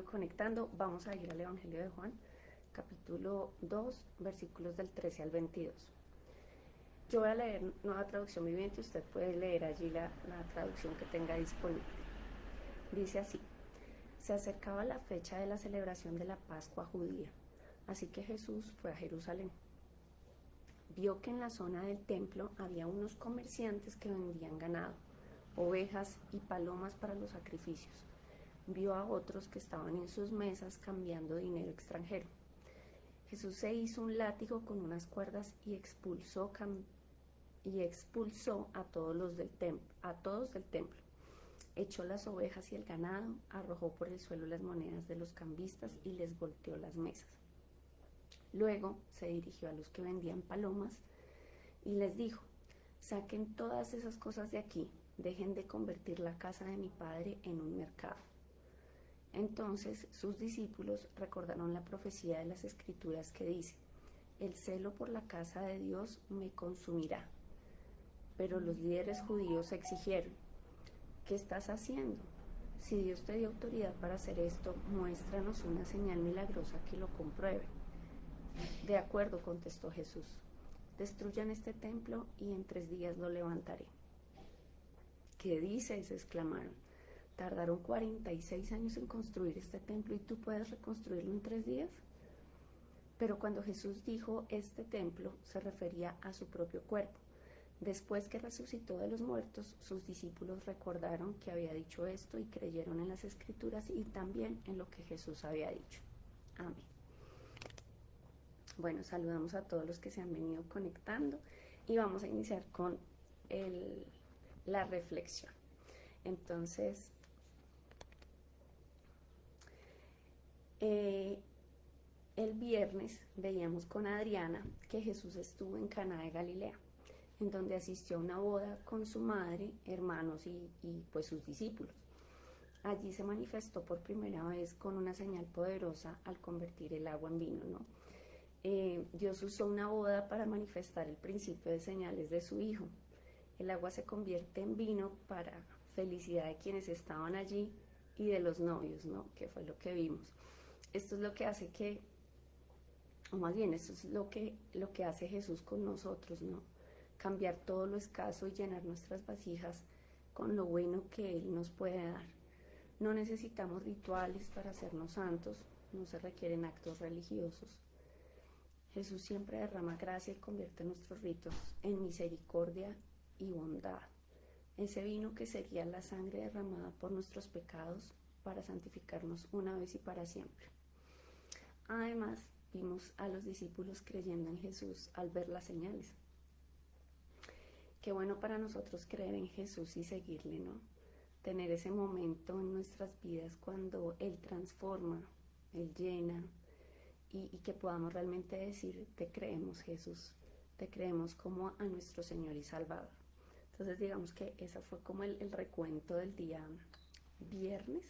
Conectando, vamos a ir al Evangelio de Juan, capítulo 2, versículos del 13 al 22. Yo voy a leer Nueva Traducción Viviente, usted puede leer allí la traducción que tenga disponible. Dice así: se acercaba la fecha de la celebración de la Pascua judía, así que Jesús fue a Jerusalén. Vio que en la zona del templo había unos comerciantes que vendían ganado, ovejas y palomas para los sacrificios. Vio a otros que estaban en sus mesas cambiando dinero extranjero. Jesús se hizo un látigo con unas cuerdas y expulsó a todos del templo. Echó las ovejas y el ganado, arrojó por el suelo las monedas de los cambistas y les volteó las mesas. Luego se dirigió a los que vendían palomas y les dijo: saquen todas esas cosas de aquí, dejen de convertir la casa de mi padre en un mercado. Entonces sus discípulos recordaron la profecía de las Escrituras que dice: el celo por la casa de Dios me consumirá. Pero los líderes judíos exigieron: ¿qué estás haciendo? Si Dios te dio autoridad para hacer esto, muéstranos una señal milagrosa que lo compruebe. De acuerdo, contestó Jesús. Destruyan este templo y en 3 días lo levantaré. ¿Qué dices?, exclamaron. Tardaron 46 años en construir este templo y tú puedes reconstruirlo en 3 días. Pero cuando Jesús dijo este templo, se refería a su propio cuerpo. Después que resucitó de los muertos, sus discípulos recordaron que había dicho esto y creyeron en las Escrituras y también en lo que Jesús había dicho. Amén. Bueno, saludamos a todos los que se han venido conectando y vamos a iniciar con la reflexión. Entonces, el viernes veíamos con Adriana que Jesús estuvo en Caná de Galilea, en donde asistió a una boda con su madre, hermanos y pues sus discípulos. Allí se manifestó por primera vez con una señal poderosa al convertir el agua en vino, ¿no? Dios usó una boda para manifestar el principio de señales de su Hijo. El agua se convierte en vino para felicidad de quienes estaban allí y de los novios, ¿no? Que fue lo que vimos. Esto es lo que hace esto es lo que hace Jesús con nosotros, ¿no? Cambiar todo lo escaso y llenar nuestras vasijas con lo bueno que Él nos puede dar. No necesitamos rituales para hacernos santos, no se requieren actos religiosos. Jesús siempre derrama gracia y convierte nuestros ritos en misericordia y bondad. Ese vino que sería la sangre derramada por nuestros pecados para santificarnos una vez y para siempre. Además, vimos a los discípulos creyendo en Jesús al ver las señales. Qué bueno para nosotros creer en Jesús y seguirle, ¿no? Tener ese momento en nuestras vidas cuando Él transforma, Él llena, y que podamos realmente decir: te creemos, Jesús, te creemos como a nuestro Señor y Salvador. Entonces digamos que ese fue como el recuento del día viernes.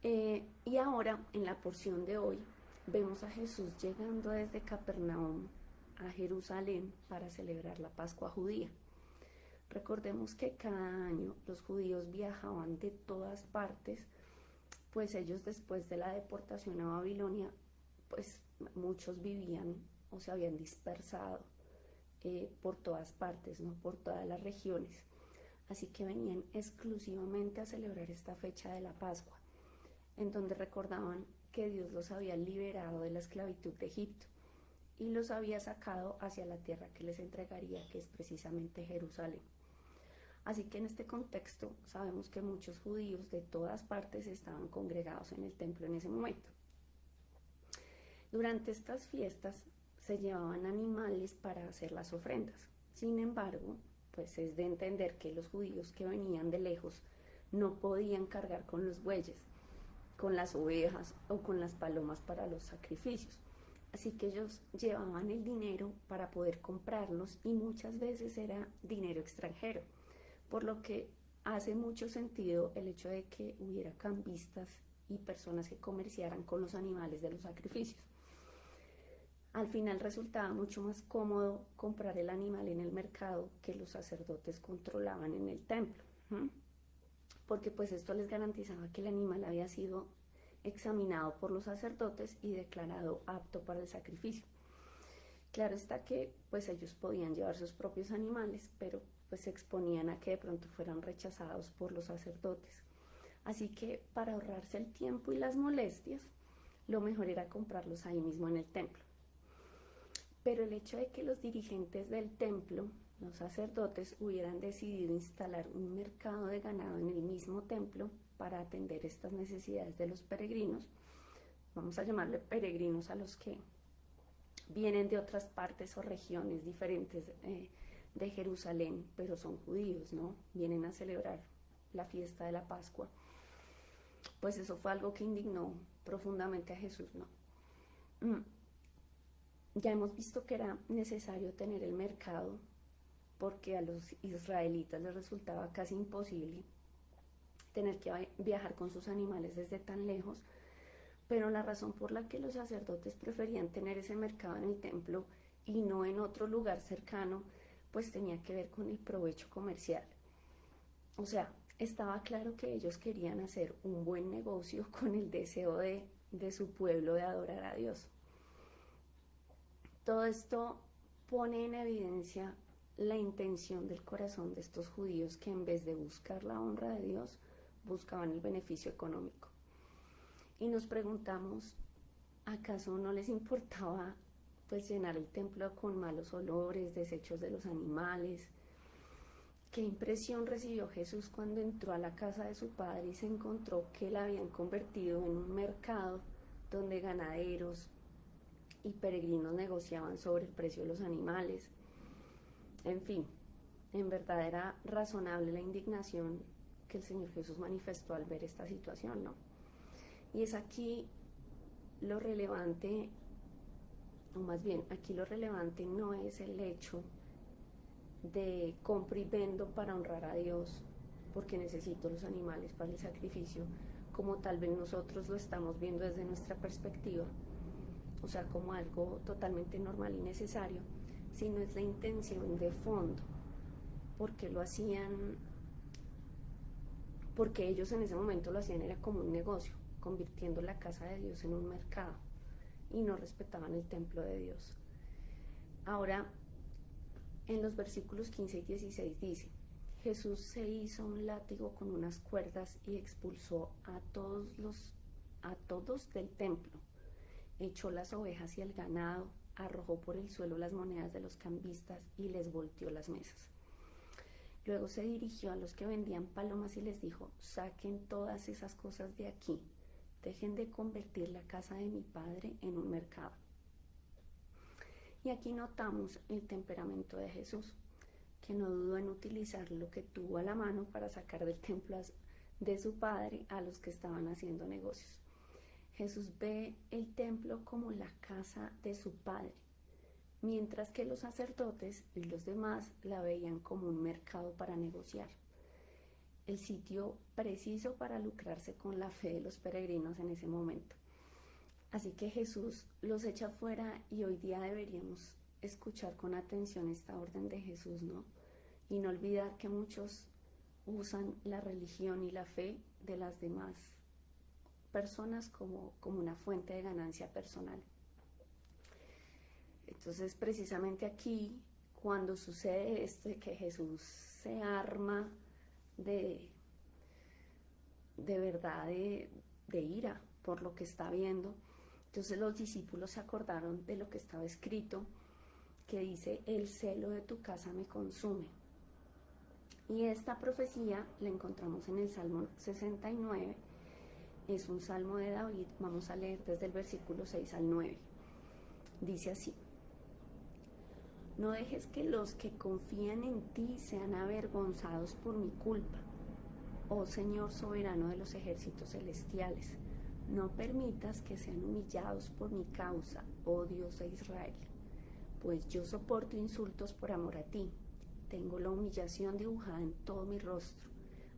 Y ahora, en la porción de hoy, vemos a Jesús llegando desde Capernaum a Jerusalén para celebrar la Pascua judía. Recordemos que cada año los judíos viajaban de todas partes, pues ellos, después de la deportación a Babilonia, pues muchos vivían o se habían dispersado por todas partes, ¿no? Por todas las regiones. Así que venían exclusivamente a celebrar esta fecha de la Pascua, en donde recordaban que Dios los había liberado de la esclavitud de Egipto y los había sacado hacia la tierra que les entregaría, que es precisamente Jerusalén. Así que en este contexto sabemos que muchos judíos de todas partes estaban congregados en el templo en ese momento. Durante estas fiestas se llevaban animales para hacer las ofrendas. Sin embargo, pues es de entender que los judíos que venían de lejos no podían cargar con los bueyes, con las ovejas o con las palomas para los sacrificios. Así que ellos llevaban el dinero para poder comprarlos y muchas veces era dinero extranjero, por lo que hace mucho sentido el hecho de que hubiera cambistas y personas que comerciaran con los animales de los sacrificios. Al final resultaba mucho más cómodo comprar el animal en el mercado que los sacerdotes controlaban en el templo. porque pues esto les garantizaba que el animal había sido examinado por los sacerdotes y declarado apto para el sacrificio. Claro está que pues ellos podían llevar sus propios animales, pero pues se exponían a que de pronto fueran rechazados por los sacerdotes. Así que para ahorrarse el tiempo y las molestias, lo mejor era comprarlos ahí mismo en el templo. Pero el hecho de que los dirigentes del templo, los sacerdotes, hubieran decidido instalar un mercado de ganado en el mismo templo para atender estas necesidades de los peregrinos, vamos a llamarle peregrinos a los que vienen de otras partes o regiones diferentes de Jerusalén, pero son judíos, ¿no? Vienen a celebrar la fiesta de la Pascua. Pues eso fue algo que indignó profundamente a Jesús, ¿no? Ya hemos visto que era necesario tener el mercado porque a los israelitas les resultaba casi imposible tener que viajar con sus animales desde tan lejos, pero la razón por la que los sacerdotes preferían tener ese mercado en el templo y no en otro lugar cercano, pues tenía que ver con el provecho comercial. O sea, estaba claro que ellos querían hacer un buen negocio con el deseo de su pueblo de adorar a Dios. Todo esto pone en evidencia la intención del corazón de estos judíos que en vez de buscar la honra de Dios, buscaban el beneficio económico. Y nos preguntamos, ¿acaso no les importaba pues llenar el templo con malos olores, desechos de los animales? ¿Qué impresión recibió Jesús cuando entró a la casa de su padre y se encontró que la habían convertido en un mercado donde ganaderos y peregrinos negociaban sobre el precio de los animales? En fin, en verdad era razonable la indignación que el Señor Jesús manifestó al ver esta situación, ¿no? Y es aquí lo relevante, o más bien, aquí lo relevante no es el hecho de compro y vendo para honrar a Dios, porque necesito los animales para el sacrificio, como tal vez nosotros lo estamos viendo desde nuestra perspectiva, o sea, como algo totalmente normal y necesario, sino es la intención de fondo, porque lo hacían, porque ellos en ese momento lo hacían era como un negocio, convirtiendo la casa de Dios en un mercado, y no respetaban el templo de Dios. Ahora, en los versículos 15 y 16 dice: Jesús se hizo un látigo con unas cuerdas y expulsó a todos del templo, echó las ovejas y el ganado, arrojó por el suelo las monedas de los cambistas y les volteó las mesas. Luego se dirigió a los que vendían palomas y les dijo: saquen todas esas cosas de aquí, dejen de convertir la casa de mi padre en un mercado. Y aquí notamos el temperamento de Jesús, que no dudó en utilizar lo que tuvo a la mano para sacar del templo de su padre a los que estaban haciendo negocios. Jesús ve el templo como la casa de su padre, mientras que los sacerdotes y los demás la veían como un mercado para negociar, el sitio preciso para lucrarse con la fe de los peregrinos en ese momento. Así que Jesús los echa fuera, y hoy día deberíamos escuchar con atención esta orden de Jesús, ¿no? Y no olvidar que muchos usan la religión y la fe de las demás personas como una fuente de ganancia personal. Entonces, precisamente aquí, cuando sucede esto de que Jesús se arma de verdad de ira por lo que está viendo, entonces los discípulos se acordaron de lo que estaba escrito, que dice: el celo de tu casa me consume. Y esta profecía la encontramos en el Salmo 69, es un salmo de David. Vamos a leer desde el versículo 6 al 9. Dice así: no dejes que los que confían en ti sean avergonzados por mi culpa, oh Señor soberano de los ejércitos celestiales. No permitas que sean humillados por mi causa, oh Dios de Israel, pues yo soporto insultos por amor a ti. Tengo la humillación dibujada en todo mi rostro.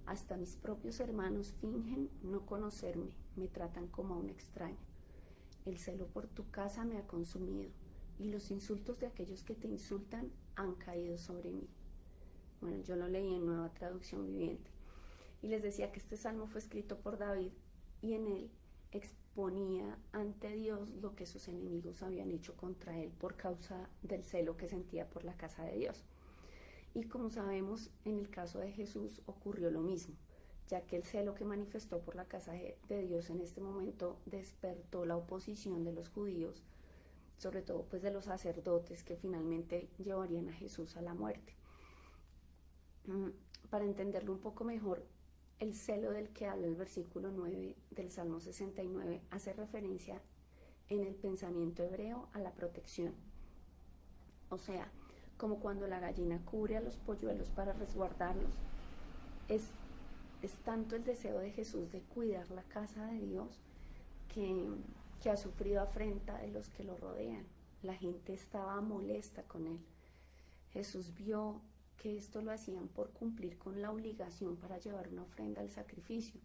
Hasta mis propios hermanos fingen no conocerme, me tratan como a un extraño. El celo por tu casa me ha consumido, y los insultos de aquellos que te insultan han caído sobre mí. Bueno, yo lo leí en Nueva Traducción Viviente. Y les decía que este salmo fue escrito por David y en él exponía ante Dios lo que sus enemigos habían hecho contra él por causa del celo que sentía por la casa de Dios. Y como sabemos, en el caso de Jesús ocurrió lo mismo, ya que el celo que manifestó por la casa de Dios en este momento despertó la oposición de los judíos, sobre todo pues de los sacerdotes que finalmente llevarían a Jesús a la muerte. Para entenderlo un poco mejor, el celo del que habla el versículo 9 del Salmo 69 hace referencia en el pensamiento hebreo a la protección. O sea, como cuando la gallina cubre a los polluelos para resguardarlos, es tanto el deseo de Jesús de cuidar la casa de Dios que ha sufrido afrenta de los que lo rodean. La gente estaba molesta con él. Jesús vio que esto lo hacían por cumplir con la obligación para llevar una ofrenda al sacrificio,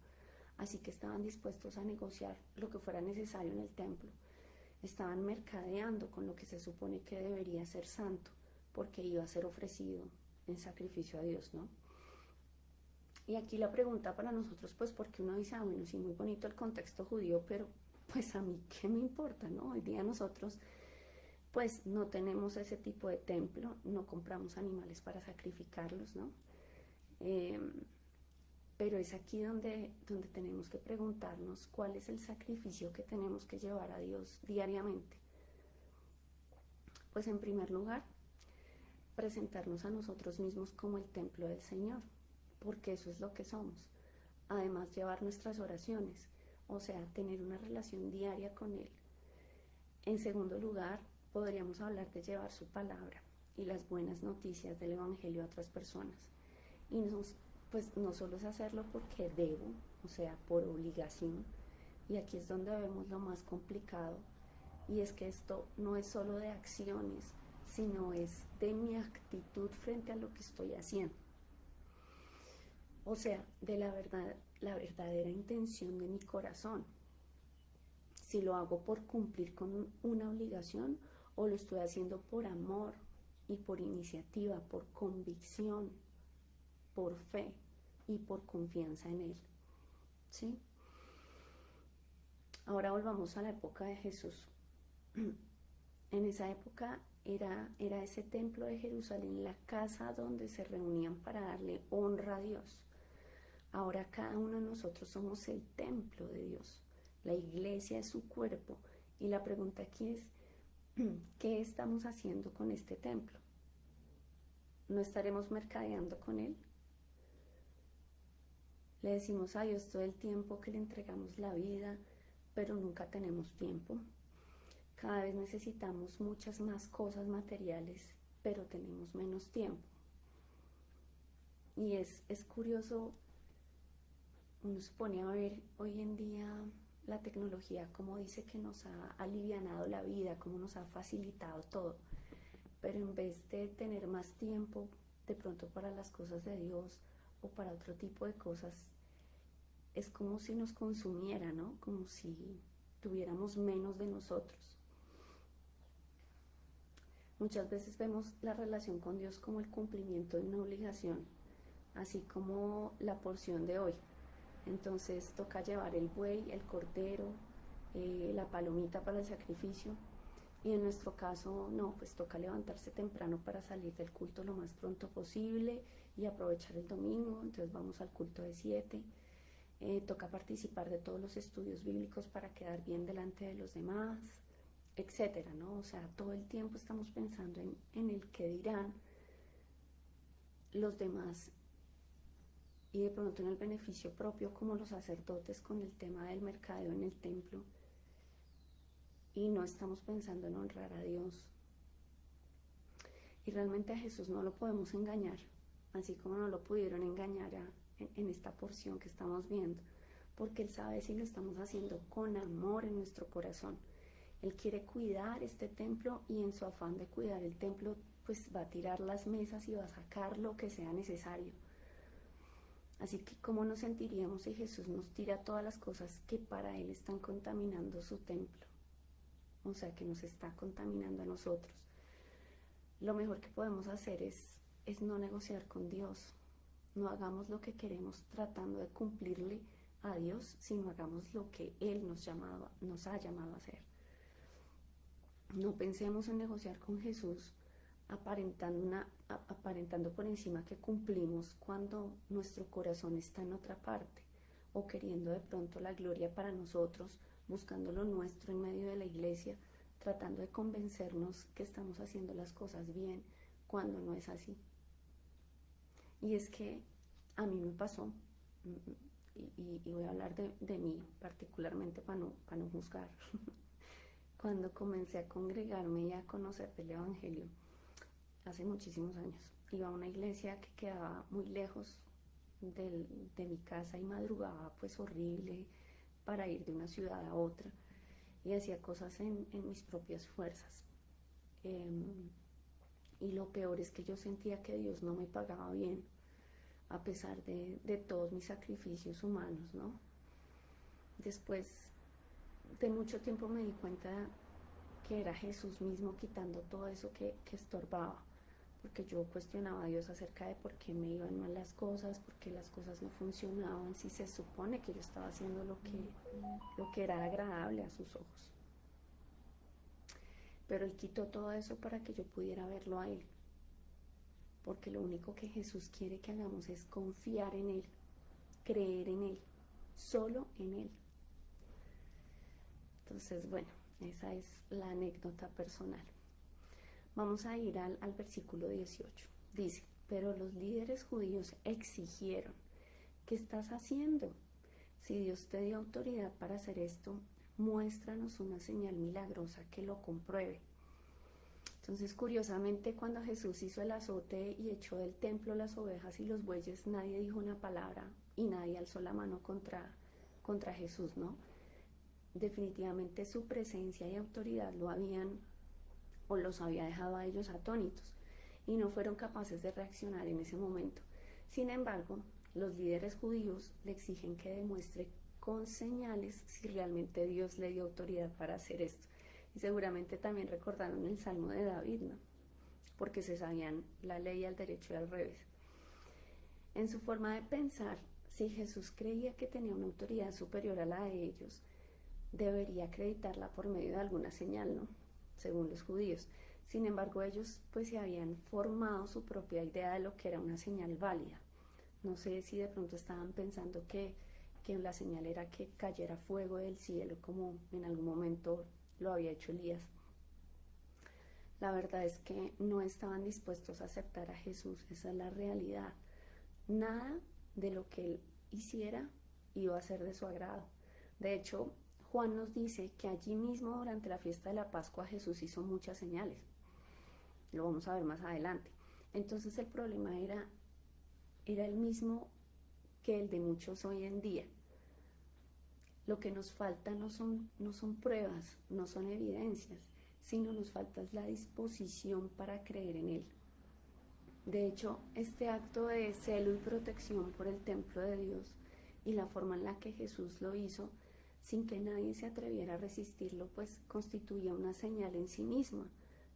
así que estaban dispuestos a negociar lo que fuera necesario en el templo. Estaban mercadeando con lo que se supone que debería ser santo, porque iba a ser ofrecido en sacrificio a Dios, ¿no? Y aquí la pregunta para nosotros, pues porque uno dice, bueno, sí, muy bonito el contexto judío, pero pues a mí qué me importa, ¿no? Hoy día nosotros pues no tenemos ese tipo de templo, no compramos animales para sacrificarlos, ¿no? Pero es aquí donde tenemos que preguntarnos cuál es el sacrificio que tenemos que llevar a Dios diariamente. Pues en primer lugar, presentarnos a nosotros mismos como el templo del Señor, porque eso es lo que somos. Además, llevar nuestras oraciones, o sea, tener una relación diaria con Él. En segundo lugar, podríamos hablar de llevar su palabra y las buenas noticias del Evangelio a otras personas. Y pues no solo es hacerlo porque debo, o sea, por obligación, y aquí es donde vemos lo más complicado, y es que esto no es solo de acciones, sino es de mi actitud frente a lo que estoy haciendo. O sea, de la verdadera intención de mi corazón. Si lo hago por cumplir con una obligación o lo estoy haciendo por amor y por iniciativa, por convicción, por fe y por confianza en Él. ¿Sí? Ahora volvamos a la época de Jesús. En esa época era ese templo de Jerusalén la casa donde se reunían para darle honra a Dios. Ahora cada uno de nosotros somos el templo de Dios. La iglesia es su cuerpo. Y la pregunta aquí es, ¿qué estamos haciendo con este templo? ¿No estaremos mercadeando con él? Le decimos a Dios todo el tiempo que le entregamos la vida, pero nunca tenemos tiempo. Cada vez necesitamos muchas más cosas materiales, pero tenemos menos tiempo. Y es curioso, uno se pone a ver hoy en día la tecnología, como dice que nos ha alivianado la vida, como nos ha facilitado todo, pero en vez de tener más tiempo de pronto para las cosas de Dios o para otro tipo de cosas, es como si nos consumiera, ¿no? Como si tuviéramos menos de nosotros. Muchas veces vemos la relación con Dios como el cumplimiento de una obligación, así como la porción de hoy. Entonces toca llevar el buey, el cordero, la palomita para el sacrificio. Y en nuestro caso, no, pues toca levantarse temprano para salir del culto lo más pronto posible y aprovechar el domingo. Entonces vamos al culto de 7. Toca participar de todos los estudios bíblicos para quedar bien delante de los demás, etcétera, ¿no? O sea, todo el tiempo estamos pensando en el que dirán los demás y de pronto en el beneficio propio, como los sacerdotes con el tema del mercadeo en el templo, y no estamos pensando en honrar a Dios. Y realmente a Jesús no lo podemos engañar, así como no lo pudieron engañar en esta porción que estamos viendo, porque Él sabe si lo estamos haciendo con amor en nuestro corazón. Él quiere cuidar este templo y en su afán de cuidar el templo, pues va a tirar las mesas y va a sacar lo que sea necesario. Así que, ¿cómo nos sentiríamos si Jesús nos tira todas las cosas que para Él están contaminando su templo? O sea, que nos está contaminando a nosotros. Lo mejor que podemos hacer es no negociar con Dios. No hagamos lo que queremos tratando de cumplirle a Dios, sino hagamos lo que Él nos ha llamado a hacer. No pensemos en negociar con Jesús aparentando por encima que cumplimos cuando nuestro corazón está en otra parte, o queriendo de pronto la gloria para nosotros, buscando lo nuestro en medio de la iglesia, tratando de convencernos que estamos haciendo las cosas bien cuando no es así. Y es que a mí me pasó, y voy a hablar de mí particularmente para no juzgar. Cuando comencé a congregarme y a conocer del Evangelio, hace muchísimos años, iba a una iglesia que quedaba muy lejos de mi casa y madrugaba pues horrible para ir de una ciudad a otra, y hacía cosas en mis propias fuerzas. Y lo peor es que yo sentía que Dios no me pagaba bien, a pesar de todos mis sacrificios humanos, ¿no? Después de mucho tiempo me di cuenta que era Jesús mismo quitando todo eso que estorbaba, porque yo cuestionaba a Dios acerca de por qué me iban mal las cosas, por qué las cosas no funcionaban, si se supone que yo estaba haciendo lo que era agradable a sus ojos. Pero Él quitó todo eso para que yo pudiera verlo a Él, porque lo único que Jesús quiere que hagamos es confiar en Él, creer en Él, solo en Él. Entonces, bueno, esa es la anécdota personal. Vamos a ir al versículo 18. Dice: pero los líderes judíos exigieron: ¿qué estás haciendo? Si Dios te dio autoridad para hacer esto, muéstranos una señal milagrosa que lo compruebe. Entonces, curiosamente, cuando Jesús hizo el azote y echó del templo las ovejas y los bueyes, nadie dijo una palabra y nadie alzó la mano contra Jesús, ¿no? Definitivamente su presencia y autoridad los había dejado a ellos atónitos y no fueron capaces de reaccionar en ese momento. Sin embargo, los líderes judíos le exigen que demuestre con señales si realmente Dios le dio autoridad para hacer esto. Y seguramente también recordaron el Salmo de David, ¿no? Porque se sabían la ley al derecho y al revés. En su forma de pensar, si Jesús creía que tenía una autoridad superior a la de ellos, debería acreditarla por medio de alguna señal, ¿no? Según los judíos. Sin embargo, ellos pues se habían formado su propia idea de lo que era una señal válida. No sé si de pronto estaban pensando que la señal era que cayera fuego del cielo, como en algún momento lo había hecho Elías. La verdad es que no estaban dispuestos a aceptar a Jesús, esa es la realidad. Nada de lo que él hiciera iba a ser de su agrado. De hecho, Juan nos dice que allí mismo durante la fiesta de la Pascua Jesús hizo muchas señales. Lo vamos a ver más adelante. Entonces el problema era el mismo que el de muchos hoy en día. Lo que nos falta no son pruebas, no son evidencias, sino nos falta la disposición para creer en Él. De hecho, este acto de celo y protección por el templo de Dios y la forma en la que Jesús lo hizo, sin que nadie se atreviera a resistirlo, pues constituía una señal en sí misma,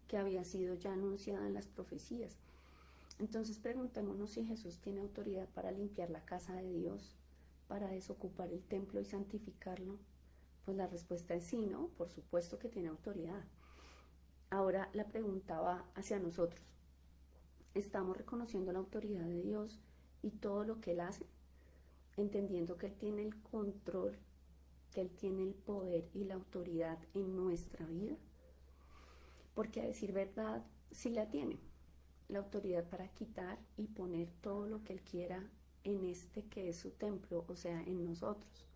que había sido ya anunciada en las profecías. Entonces preguntémonos si Jesús tiene autoridad para limpiar la casa de Dios, para desocupar el templo y santificarlo. Pues la respuesta es sí, ¿no? Por supuesto que tiene autoridad. Ahora la pregunta va hacia nosotros. ¿Estamos reconociendo la autoridad de Dios y todo lo que Él hace? Entendiendo que Él tiene el control, que Él tiene el poder y la autoridad en nuestra vida. Porque a decir verdad, sí la tiene. La autoridad para quitar y poner todo lo que Él quiera en este que es su templo, o sea, en nosotros.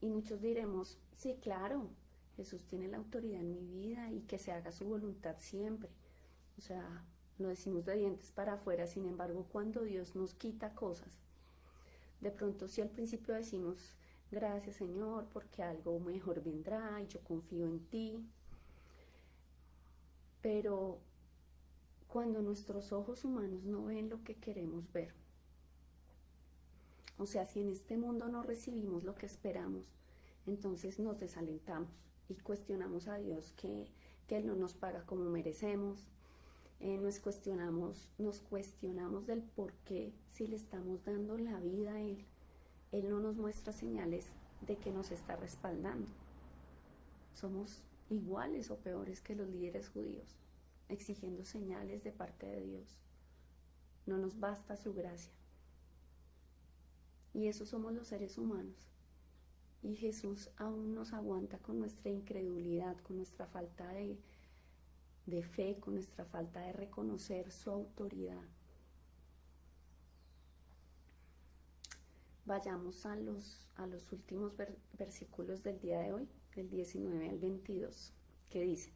Y muchos diremos, sí, claro, Jesús tiene la autoridad en mi vida y que se haga su voluntad siempre. O sea, lo decimos de dientes para afuera. Sin embargo, cuando Dios nos quita cosas, de pronto sí al principio decimos, gracias Señor, porque algo mejor vendrá y yo confío en ti. Pero cuando nuestros ojos humanos no ven lo que queremos ver, o sea, si en este mundo no recibimos lo que esperamos, entonces nos desalentamos y cuestionamos a Dios que Él no nos paga como merecemos, nos cuestionamos del por qué, si le estamos dando la vida a Él no nos muestra señales de que nos está respaldando. Somos iguales o peores que los líderes judíos, exigiendo señales de parte de Dios. No nos basta su gracia. Y eso somos los seres humanos. Y Jesús aún nos aguanta con nuestra incredulidad, con nuestra falta de fe, con nuestra falta de reconocer su autoridad. Vayamos a los últimos versículos del día de hoy, del 19 al 22, que dice: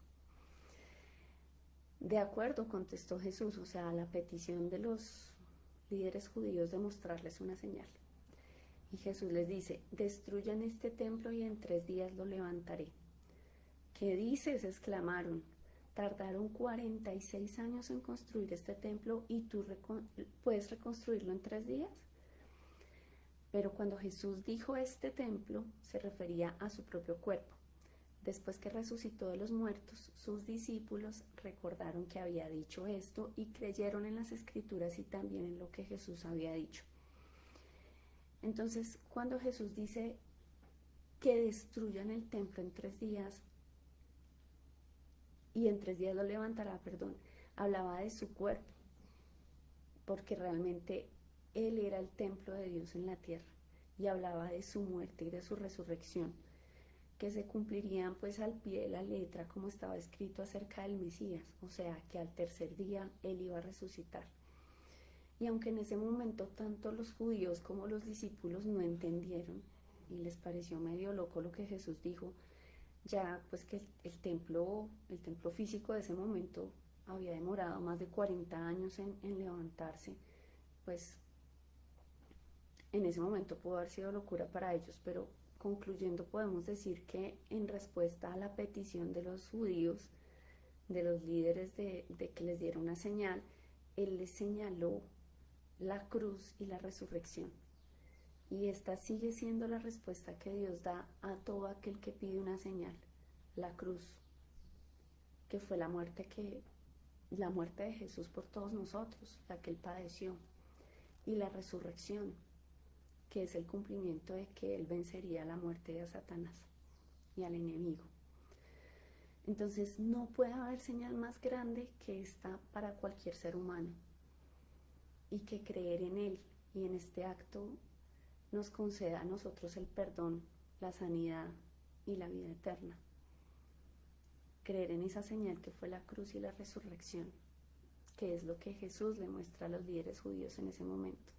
de acuerdo, contestó Jesús, o sea, a la petición de los líderes judíos de mostrarles una señal. Y Jesús les dice: destruyan este templo y en 3 días lo levantaré. ¿Qué dices?, exclamaron. Tardaron 46 años en construir este templo y tú puedes reconstruirlo en 3 días. Pero cuando Jesús dijo este templo, se refería a su propio cuerpo. Después que resucitó de los muertos, sus discípulos recordaron que había dicho esto y creyeron en las Escrituras y también en lo que Jesús había dicho. Entonces, cuando Jesús dice que destruyan el templo en 3 días, y en 3 días lo levantará, hablaba de su cuerpo, porque realmente Él era el templo de Dios en la tierra, y hablaba de su muerte y de su resurrección, que se cumplirían pues al pie de la letra como estaba escrito acerca del Mesías, o sea que al 3er día Él iba a resucitar. Y aunque en ese momento tanto los judíos como los discípulos no entendieron y les pareció medio loco lo que Jesús dijo, ya pues que el templo físico de ese momento había demorado más de 40 años en levantarse, pues en ese momento pudo haber sido locura para ellos, pero concluyendo podemos decir que en respuesta a la petición de los judíos, de los líderes de que les diera una señal, Él les señaló la cruz y la resurrección. Y esta sigue siendo la respuesta que Dios da a todo aquel que pide una señal: la cruz, que fue la muerte de Jesús por todos nosotros, la que Él padeció, y la resurrección, que es el cumplimiento de que Él vencería la muerte de Satanás y al enemigo. Entonces no puede haber señal más grande que esta para cualquier ser humano, y que creer en Él y en este acto nos conceda a nosotros el perdón, la sanidad y la vida eterna. Creer en esa señal que fue la cruz y la resurrección, que es lo que Jesús le muestra a los líderes judíos en ese momento.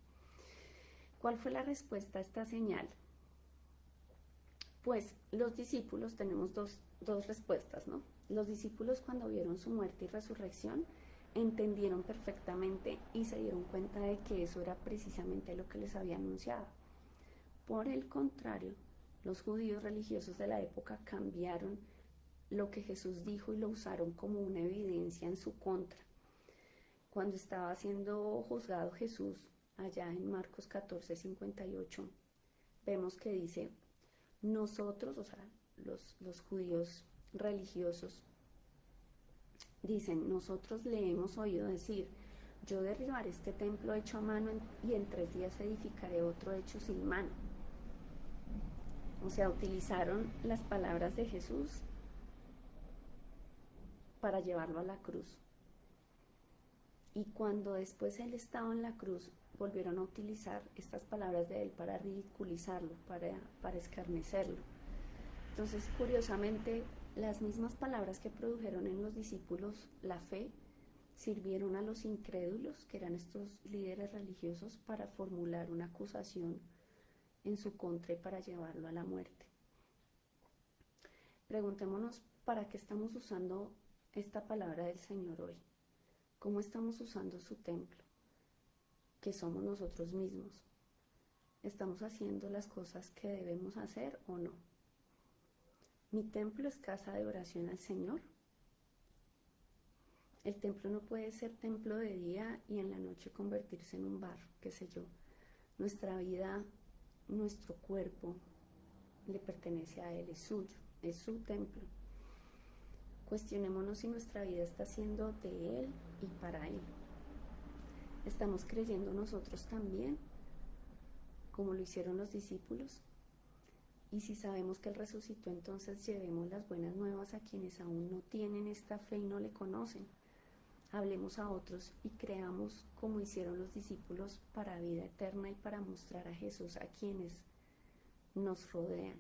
¿Cuál fue la respuesta a esta señal? Pues los discípulos, tenemos dos respuestas, ¿no? Los discípulos, cuando vieron su muerte y resurrección, entendieron perfectamente y se dieron cuenta de que eso era precisamente lo que les había anunciado. Por el contrario, los judíos religiosos de la época cambiaron lo que Jesús dijo y lo usaron como una evidencia en su contra. Cuando estaba siendo juzgado Jesús, allá en Marcos 14:58, vemos que dice: nosotros, o sea, los judíos religiosos, dicen: nosotros le hemos oído decir, yo derribaré este templo hecho a mano y en 3 días edificaré otro hecho sin mano. O sea, utilizaron las palabras de Jesús para llevarlo a la cruz. Y cuando después Él estaba en la cruz, volvieron a utilizar estas palabras de Él para ridiculizarlo, para escarnecerlo. Entonces, curiosamente, las mismas palabras que produjeron en los discípulos la fe, sirvieron a los incrédulos, que eran estos líderes religiosos, para formular una acusación en su contra y para llevarlo a la muerte. Preguntémonos, ¿para qué estamos usando esta palabra del Señor hoy? ¿Cómo estamos usando su templo, que somos nosotros mismos? ¿Estamos haciendo las cosas que debemos hacer o no? ¿Mi templo es casa de oración al Señor? El templo no puede ser templo de día y en la noche convertirse en un bar, qué sé yo. Nuestra vida, nuestro cuerpo, le pertenece a Él, es suyo, es su templo. Cuestionémonos si nuestra vida está siendo de Él y para Él. ¿Estamos creyendo nosotros también, como lo hicieron los discípulos? Y si sabemos que Él resucitó, entonces llevemos las buenas nuevas a quienes aún no tienen esta fe y no le conocen. Hablemos a otros y creamos como hicieron los discípulos para vida eterna y para mostrar a Jesús a quienes nos rodean.